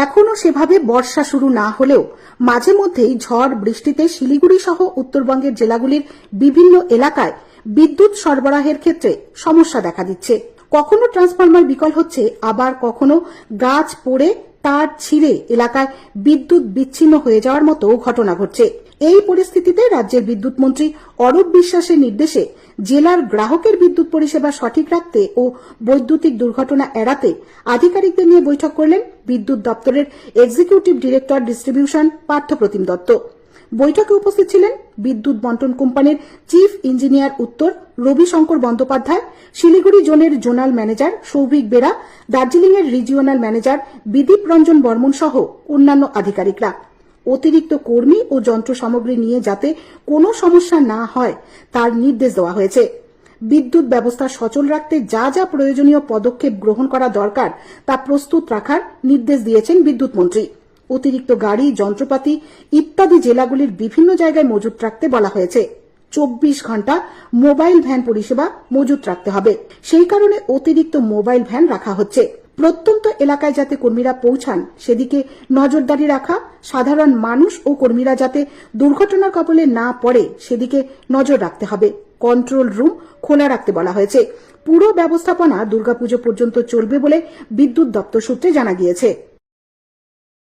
এখনো সেভাবে বর্ষা শুরু না হলেও মাঝে মধ্যেই ঝড় বৃষ্টিতে শিলিগুড়ি সহ উত্তরবঙ্গের জেলাগুলির বিভিন্ন এলাকায় বিদ্যুৎ সরবরাহের ক্ষেত্রে সমস্যা দেখা দিচ্ছে। কখনো ট্রান্সফরমার বিকল হচ্ছে, আবার কখনো গাছ পড়ে তার ছিঁড়ে এলাকায় বিদ্যুৎ বিচ্ছিন্ন হয়ে যাওয়ার মতো ঘটনা ঘটছে। এই পরিস্থিতিতে রাজ্যের বিদ্যুৎ মন্ত্রী অরূপ বিশ্বাসের নির্দেশে জেলার গ্রাহকের বিদ্যুৎ পরিষেবা সঠিক রাখতে ও বৈদ্যুতিক দুর্ঘটনা এড়াতে আধিকারিকদের নিয়ে বৈঠক করলেন বিদ্যুৎ দপ্তরের executive director distribution Parthapratim Dutta. বৈঠকে উপস্থিত ছিলেন বিদ্যুৎ বন্টন কোম্পানির চিফ ইঞ্জিনিয়ার উত্তর রবিশঙ্কর বন্দ্যোপাধ্যায়, শিলিগুড়ি জোনের জোনাল ম্যানেজার সৌভিক বেরা, দার্জিলিংয়ের রিজিওনাল ম্যানেজার বিদীপ রঞ্জন বর্মন সহ অন্যান্য আধিকারিকরা। অতিরিক্ত কর্মী ও যন্ত্র সামগ্রী নিয়ে যাতে কোনো সমস্যা না হয় তার নির্দেশ দেওয়া হয়েছে। বিদ্যুৎ ব্যবস্থা সচল রাখতে যা যা প্রয়োজনীয় পদক্ষেপ গ্রহণ করা দরকার তা প্রস্তুত রাখার নির্দেশ দিয়েছেন বিদ্যুৎ মন্ত্রী। অতিরিক্ত গাড়ি, যন্ত্রপাতি ইত্যাদি জেলাগুলির বিভিন্ন জায়গায় মজুত রাখতে বলা হয়েছে। 24 ঘন্টা মোবাইল ভ্যান পরিষেবা মজুত রাখতে হবে, সেই কারণে অতিরিক্ত মোবাইল ভ্যান রাখা হচ্ছে। প্রত্যন্ত এলাকায় যাতে কর্মীরা পৌঁছান সেদিকে নজরদারি রাখা, সাধারণ মানুষ ও কর্মীরা যাতে দুর্ঘটনার কবলে না পড়ে সেদিকে নজর রাখতে হবে। কন্ট্রোল রুম খোলা রাখতে বলা হয়েছে। পুরো ব্যবস্থাপনা দুর্গাপুজো পর্যন্ত চলবে বলে বিদ্যুৎ দপ্তর সূত্রে জানা গিয়েছে।